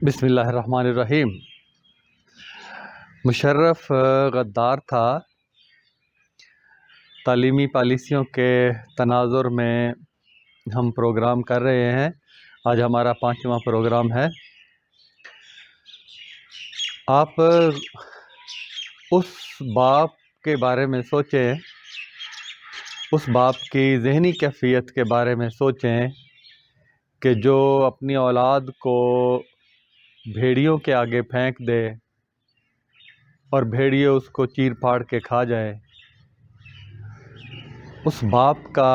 بسم اللہ الرحمن الرحیم۔ مشرف غدار تھا۔ تعلیمی پالیسیوں کے تناظر میں ہم پروگرام کر رہے ہیں۔ آج ہمارا 5واں پروگرام ہے۔ آپ اس باپ کے بارے میں سوچیں، اس باپ کی ذہنی کیفیت کے بارے میں سوچیں کہ جو اپنی اولاد کو بھیڑیوں کے آگے پھینک دے اور بھیڑیے اس کو چیر پھاڑ کے کھا جائے۔ اس باپ کا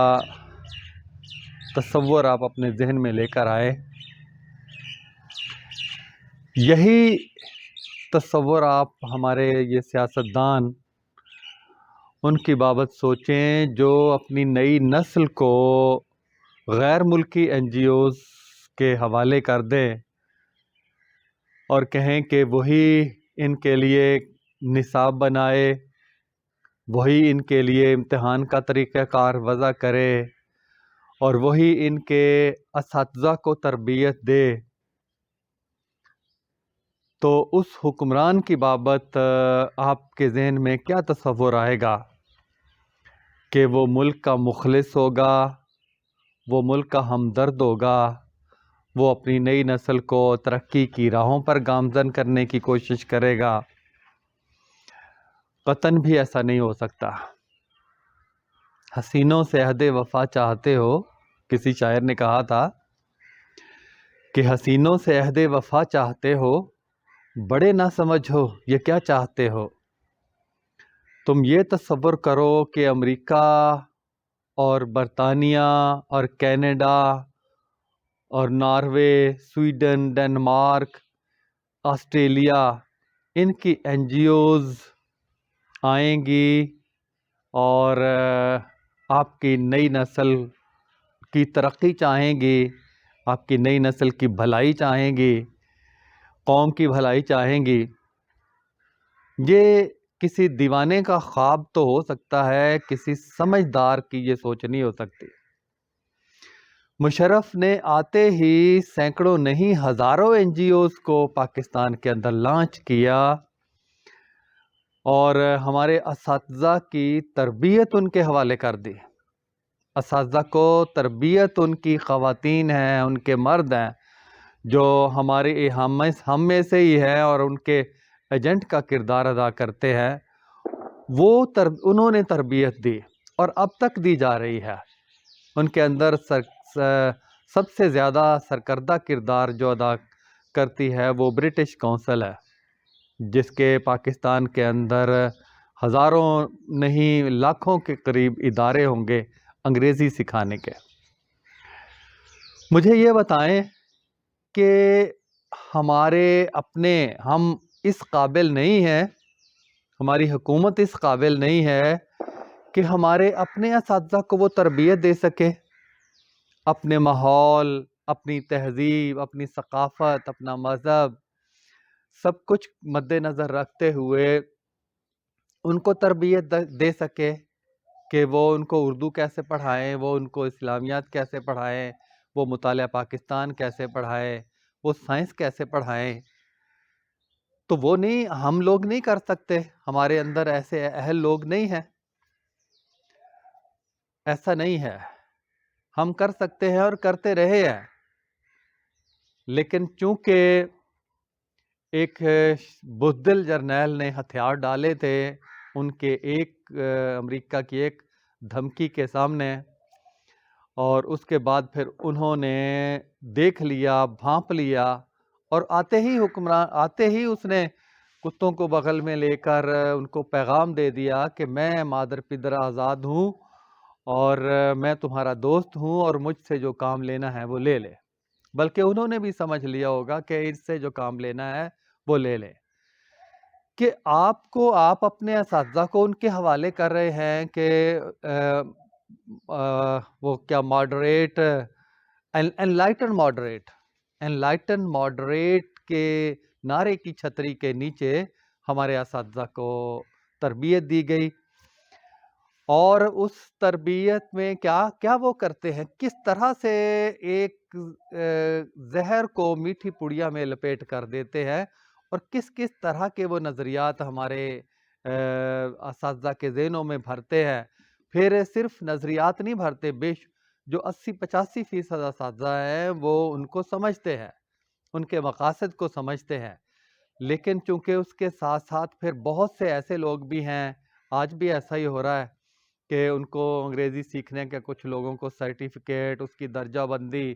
تصور آپ اپنے ذہن میں لے کر آئے۔ یہی تصور آپ ہمارے یہ سیاستدان ان کی بابت سوچیں جو اپنی نئی نسل کو غیر ملکی این جی اوز کے حوالے کر دیں اور کہیں کہ وہی ان کے لیے نصاب بنائے، وہی ان کے لیے امتحان کا طریقہ کار وضع کرے اور وہی ان کے اساتذہ کو تربیت دے، تو اس حکمران کی بابت آپ کے ذہن میں کیا تصور آئے گا؟ کہ وہ ملک کا مخلص ہوگا، وہ ملک کا ہمدرد ہوگا، وہ اپنی نئی نسل کو ترقی کی راہوں پر گامزن کرنے کی کوشش کرے گا؟ قطعاً بھی ایسا نہیں ہو سکتا۔ حسینوں سے عہد وفا چاہتے ہو، کسی شاعر نے کہا تھا کہ حسینوں سے عہد وفا چاہتے ہو، بڑے نہ سمجھ ہو یہ کیا چاہتے ہو۔ تم یہ تصور کرو کہ امریکہ اور برطانیہ اور کینیڈا اور ناروے، سویڈن، ڈنمارک، آسٹریلیا، ان کی این جی اوز آئیں گی اور آپ کی نئی نسل کی ترقی چاہیں گی، آپ کی نئی نسل کی بھلائی چاہیں گی، قوم کی بھلائی چاہیں گی۔ یہ کسی دیوانے کا خواب تو ہو سکتا ہے، کسی سمجھدار کی یہ سوچ نہیں ہو سکتی۔ مشرف نے آتے ہی سینکڑوں نہیں ہزاروں این جی اوز کو پاکستان کے اندر لانچ کیا اور ہمارے اساتذہ کی تربیت ان کے حوالے کر دی۔ اساتذہ کو تربیت ان کی خواتین ہیں، ان کے مرد ہیں جو ہمارے ہم میں سے ہی ہے اور ان کے ایجنٹ کا کردار ادا کرتے ہیں۔ انہوں نے تربیت دی اور اب تک دی جا رہی ہے۔ ان کے اندر سب سے زیادہ سرکردہ کردار جو ادا کرتی ہے وہ برٹش کونسل ہے، جس کے پاکستان کے اندر ہزاروں نہیں لاکھوں کے قریب ادارے ہوں گے انگریزی سکھانے کے۔ مجھے یہ بتائیں کہ ہم اس قابل نہیں ہیں، ہماری حکومت اس قابل نہیں ہے کہ ہمارے اپنے اساتذہ کو وہ تربیت دے سکے، اپنے ماحول، اپنی تہذیب، اپنی ثقافت، اپنا مذہب، سب کچھ مد نظر رکھتے ہوئے ان کو تربیت دے سکے کہ وہ ان کو اردو کیسے پڑھائیں، وہ ان کو اسلامیات کیسے پڑھائیں، وہ مطالعہ پاکستان کیسے پڑھائیں، وہ سائنس کیسے پڑھائیں۔ تو وہ نہیں، ہم لوگ نہیں کر سکتے، ہمارے اندر ایسے اہل لوگ نہیں ہیں، ایسا نہیں ہے۔ ہم کر سکتے ہیں اور کرتے رہے ہیں، لیکن چونکہ ایک بزدل جرنیل نے ہتھیار ڈالے تھے ان کے امریکہ کی ایک دھمکی کے سامنے، اور اس کے بعد پھر انہوں نے دیکھ لیا، بھانپ لیا، اور آتے ہی اس نے کتوں کو بغل میں لے کر ان کو پیغام دے دیا کہ میں مادر پدر آزاد ہوں اور میں تمہارا دوست ہوں اور مجھ سے جو کام لینا ہے وہ لے لے۔ بلکہ انہوں نے بھی سمجھ لیا ہوگا کہ اس سے جو کام لینا ہے وہ لے لے۔ کہ آپ اپنے اساتذہ کو ان کے حوالے کر رہے ہیں کہ وہ کیا ماڈریٹ، انلائٹن ماڈریٹ کے نعرے کی چھتری کے نیچے ہمارے اساتذہ کو تربیت دی گئی، اور اس تربیت میں کیا کیا وہ کرتے ہیں، کس طرح سے ایک زہر کو میٹھی پڑیا میں لپیٹ کر دیتے ہیں، اور کس کس طرح کے وہ نظریات ہمارے اساتذہ کے ذہنوں میں بھرتے ہیں۔ پھر صرف نظریات نہیں بھرتے، جو 80-85% اساتذہ ہیں وہ ان کو سمجھتے ہیں، ان کے مقاصد کو سمجھتے ہیں، لیکن چونکہ اس کے ساتھ ساتھ پھر بہت سے ایسے لوگ بھی ہیں، آج بھی ایسا ہی ہو رہا ہے کہ ان کو انگریزی سیکھنے کے کچھ لوگوں کو سرٹیفکیٹ، اس کی درجہ بندی،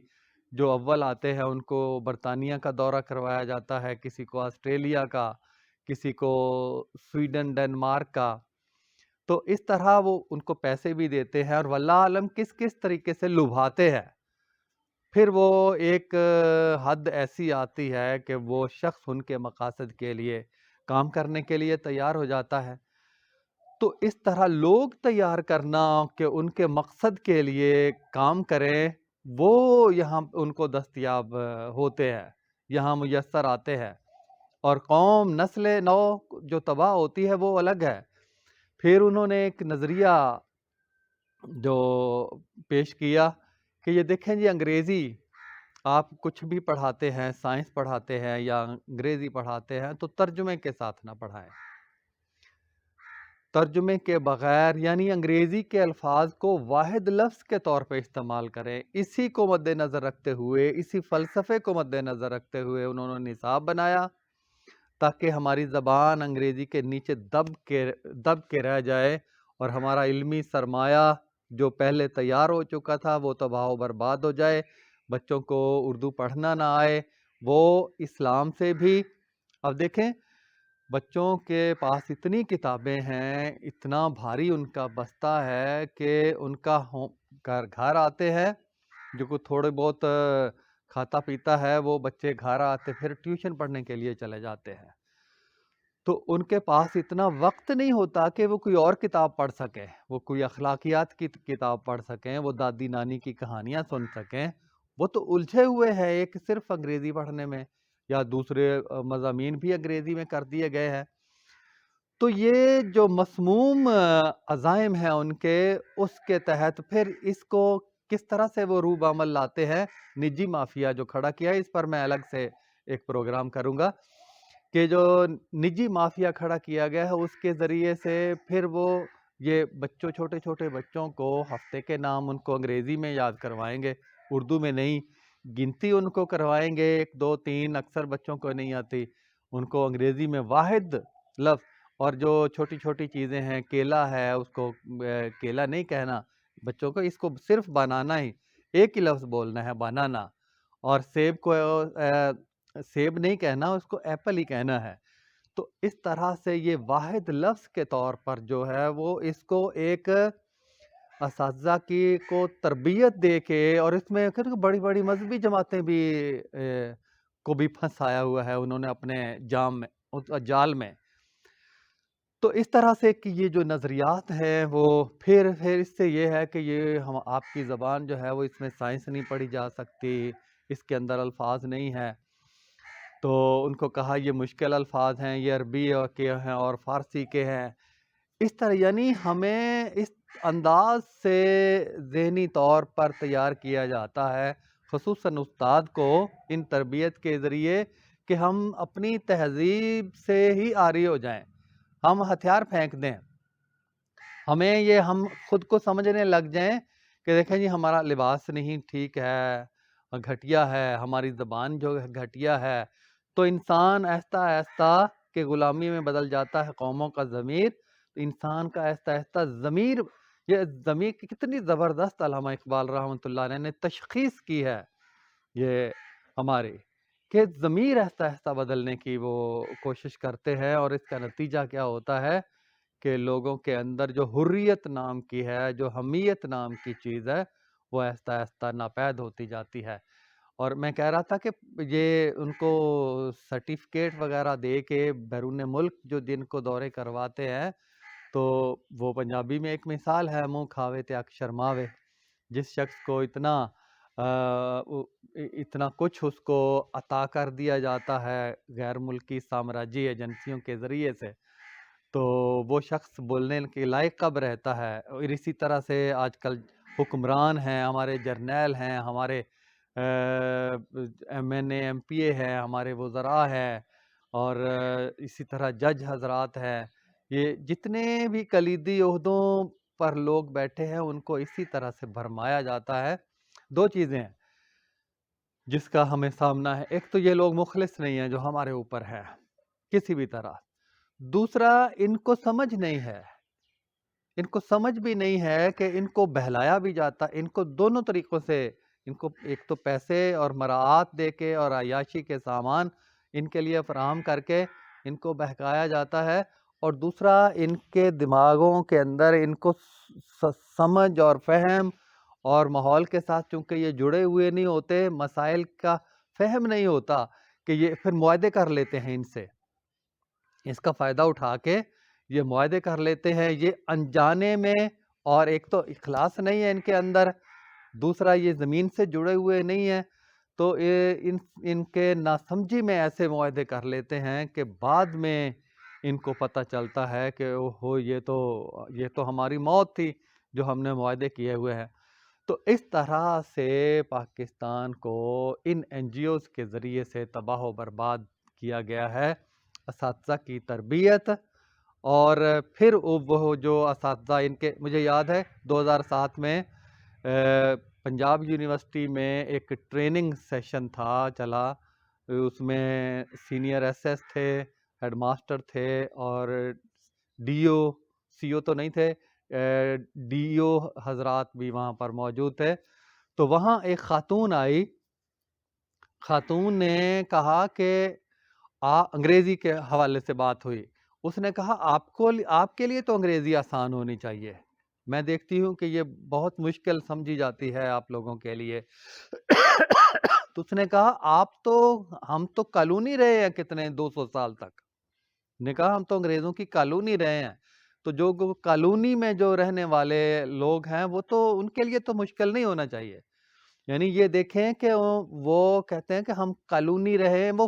جو اول آتے ہیں ان کو برطانیہ کا دورہ کروایا جاتا ہے، کسی کو آسٹریلیا کا، کسی کو سویڈن ڈنمارک کا۔ تو اس طرح وہ ان کو پیسے بھی دیتے ہیں، اور واللہ عالم کس کس طریقے سے لبھاتے ہیں۔ پھر وہ ایک حد ایسی آتی ہے کہ وہ شخص ان کے مقاصد کے لیے کام کرنے کے لیے تیار ہو جاتا ہے۔ تو اس طرح لوگ تیار کرنا کہ ان کے مقصد کے لیے کام کریں، وہ یہاں ان کو دستیاب ہوتے ہیں، یہاں میسر آتے ہیں، اور قوم نسل نو جو تباہ ہوتی ہے وہ الگ ہے۔ پھر انہوں نے ایک نظریہ جو پیش کیا کہ یہ دیکھیں جی، انگریزی آپ کچھ بھی پڑھاتے ہیں، سائنس پڑھاتے ہیں یا انگریزی پڑھاتے ہیں، تو ترجمے کے ساتھ نہ پڑھائیں، ترجمے کے بغیر، یعنی انگریزی کے الفاظ کو واحد لفظ کے طور پہ استعمال کریں۔ اسی کو مد نظر رکھتے ہوئے، اسی فلسفے کو مد نظر رکھتے ہوئے انہوں نے نصاب بنایا، تاکہ ہماری زبان انگریزی کے نیچے دب کے رہ جائے، اور ہمارا علمی سرمایہ جو پہلے تیار ہو چکا تھا وہ تباہ و برباد ہو جائے، بچوں کو اردو پڑھنا نہ آئے۔ وہ اسلام سے بھی، اب دیکھیں بچوں کے پاس اتنی کتابیں ہیں، اتنا بھاری ان کا بستہ ہے کہ ان کا گھر آتے ہیں، جو کوئی تھوڑے بہت کھاتا پیتا ہے، وہ بچے گھر آتے پھر ٹیوشن پڑھنے کے لیے چلے جاتے ہیں، تو ان کے پاس اتنا وقت نہیں ہوتا کہ وہ کوئی اور کتاب پڑھ سکیں، وہ کوئی اخلاقیات کی کتاب پڑھ سکیں، وہ دادی نانی کی کہانیاں سن سکیں۔ وہ تو الجھے ہوئے ہیں ایک صرف انگریزی پڑھنے میں، یا دوسرے مضامین بھی انگریزی میں کر دیے گئے ہیں۔ تو یہ جو مسموم عزائم ہیں ان کے، اس کے تحت پھر اس کو کس طرح سے وہ روح عمل لاتے ہیں، نجی مافیا جو کھڑا کیا ہے، اس پر میں الگ سے ایک پروگرام کروں گا، کہ جو نجی مافیا کھڑا کیا گیا ہے اس کے ذریعے سے پھر وہ یہ چھوٹے چھوٹے بچوں کو ہفتے کے نام ان کو انگریزی میں یاد کروائیں گے، اردو میں نہیں، گنتی ان کو کروائیں گے 1 2 3، اکثر بچوں کو نہیں آتی، ان کو انگریزی میں واحد لفظ، اور جو چھوٹی چھوٹی چیزیں ہیں، کیلا ہے اس کو کیلا نہیں کہنا بچوں کو، اس کو صرف بنانا ہی، ایک ہی لفظ بولنا ہے، بنانا، اور سیب کو سیب نہیں کہنا، اس کو ایپل ہی کہنا ہے۔ تو اس طرح سے یہ واحد لفظ کے طور پر جو ہے وہ اس کو ایک اساتذہ کی کو تربیت دے کے، اور اس میں بڑی بڑی مذہبی جماعتیں بھی کو بھی پھنسایا ہوا ہے انہوں نے اپنے جال میں۔ تو اس طرح سے کہ یہ جو نظریات ہیں وہ پھر اس سے یہ ہے کہ یہ آپ کی زبان جو ہے وہ اس میں سائنس نہیں پڑھی جا سکتی، اس کے اندر الفاظ نہیں ہے، تو ان کو کہا یہ مشکل الفاظ ہیں، یہ عربی کے ہیں اور فارسی کے ہیں۔ اس طرح یعنی ہمیں اس انداز سے ذہنی طور پر تیار کیا جاتا ہے، خصوصاً استاد کو ان تربیت کے ذریعے، کہ ہم اپنی تہذیب سے ہی عاری ہو جائیں، ہم ہتھیار پھینک دیں، ہم خود کو سمجھنے لگ جائیں کہ دیکھیں جی ہمارا لباس نہیں ٹھیک ہے، گھٹیا ہے، ہماری زبان جو گھٹیا ہے، تو انسان آہستہ آہستہ کہ غلامی میں بدل جاتا ہے قوموں کا ضمیر، انسان کا آہستہ آہستہ ضمیر، یہ ضمیر کی کتنی زبردست علامہ اقبال رحمۃ اللہ علیہ نے تشخیص کی ہے، یہ ہماری کہ ضمیر آہستہ آہستہ بدلنے کی وہ کوشش کرتے ہیں، اور اس کا نتیجہ کیا ہوتا ہے کہ لوگوں کے اندر جو حریت نام کی ہے، جو حمیت نام کی چیز ہے، وہ آہستہ آہستہ ناپید ہوتی جاتی ہے۔ اور میں کہہ رہا تھا کہ یہ ان کو سرٹیفکیٹ وغیرہ دے کے بیرون ملک جو جن کو دورے کرواتے ہیں، تو وہ پنجابی میں ایک مثال ہے، منہ کھاوے تے اکھ شرماوے، جس شخص کو اتنا کچھ اس کو عطا کر دیا جاتا ہے غیر ملکی سامراجی ایجنسیوں کے ذریعے سے، تو وہ شخص بولنے کے لائق کب رہتا ہے؟ اور اسی طرح سے آج کل حکمران ہیں، ہمارے جرنیل ہیں، ہمارے M N A M P A ہیں، ہمارے وزراء ہیں، اور اسی طرح جج حضرات ہیں، یہ جتنے بھی کلیدی عہدوں پر لوگ بیٹھے ہیں ان کو اسی طرح سے بھرمایا جاتا ہے۔ دو چیزیں ہیں جس کا ہمیں سامنا ہے، ایک تو یہ لوگ مخلص نہیں ہیں جو ہمارے اوپر ہے کسی بھی طرح، دوسرا ان کو سمجھ نہیں ہے، ان کو سمجھ بھی نہیں ہے کہ ان کو بہلایا بھی جاتا، ان کو دونوں طریقوں سے، ان کو ایک تو پیسے اور مراعات دے کے اور عیاشی کے سامان ان کے لیے فراہم کر کے ان کو بہکایا جاتا ہے، اور دوسرا ان کے دماغوں کے اندر ان کو سمجھ اور فہم اور ماحول کے ساتھ چونکہ یہ جڑے ہوئے نہیں ہوتے، مسائل کا فہم نہیں ہوتا کہ یہ پھر معاہدے کر لیتے ہیں ان سے، اس کا فائدہ اٹھا کے یہ معاہدے کر لیتے ہیں، یہ انجانے میں، اور ایک تو اخلاص نہیں ہے ان کے اندر، دوسرا یہ زمین سے جڑے ہوئے نہیں ہیں، تو ان کے ناسمجھی میں ایسے معاہدے کر لیتے ہیں کہ بعد میں ان کو پتہ چلتا ہے کہ اوہو یہ تو ہماری موت تھی جو ہم نے معاہدے کیے ہوئے ہیں۔ تو اس طرح سے پاکستان کو ان این جی اوز کے ذریعے سے تباہ و برباد کیا گیا ہے، اساتذہ کی تربیت، اور پھر وہ جو اساتذہ ان کے، مجھے یاد ہے 2007 میں پنجاب یونیورسٹی میں ایک ٹریننگ سیشن تھا چلا، اس میں سینئر ایس ایس تھے، ہیڈ ماسٹر تھے، اور ڈی او، سی او تو نہیں تھے، ڈی او حضرات بھی وہاں پر موجود تھے۔ تو وہاں ایک خاتون آئی، خاتون نے کہا کہ انگریزی کے حوالے سے بات ہوئی، اس نے کہا آپ کے لیے تو انگریزی آسان ہونی چاہیے، میں دیکھتی ہوں کہ یہ بہت مشکل سمجھی جاتی ہے آپ لوگوں کے لیے۔ تو اس نے کہا ہم تو کالونی رہے ہیں کتنے 200 سال تک، نے کہا ہم تو انگریزوں کی کالونی رہے ہیں، تو جو کالونی میں جو رہنے والے لوگ ہیں وہ تو ان کے لیے تو مشکل نہیں ہونا چاہیے۔ یعنی یہ دیکھیں کہ وہ کہتے ہیں کہ ہم کالونی رہے ہیں، وہ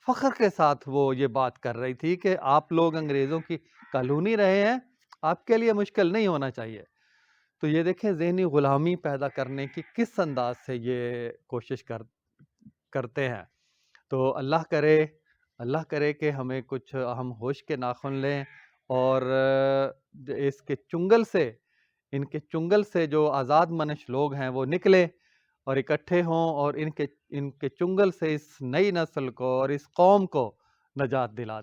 فخر کے ساتھ وہ یہ بات کر رہی تھی کہ آپ لوگ انگریزوں کی کالونی رہے ہیں، آپ کے لیے مشکل نہیں ہونا چاہیے۔ تو یہ دیکھیں ذہنی غلامی پیدا کرنے کی کس انداز سے یہ کوشش کرتے ہیں۔ تو اللہ کرے کہ ہمیں کچھ ہم ہوش کے ناخن لیں، اور اس کے چنگل سے، ان کے چنگل سے جو آزاد منش لوگ ہیں وہ نکلے اور اکٹھے ہوں، اور ان کے چنگل سے اس نئی نسل کو اور اس قوم کو نجات دلا دیں۔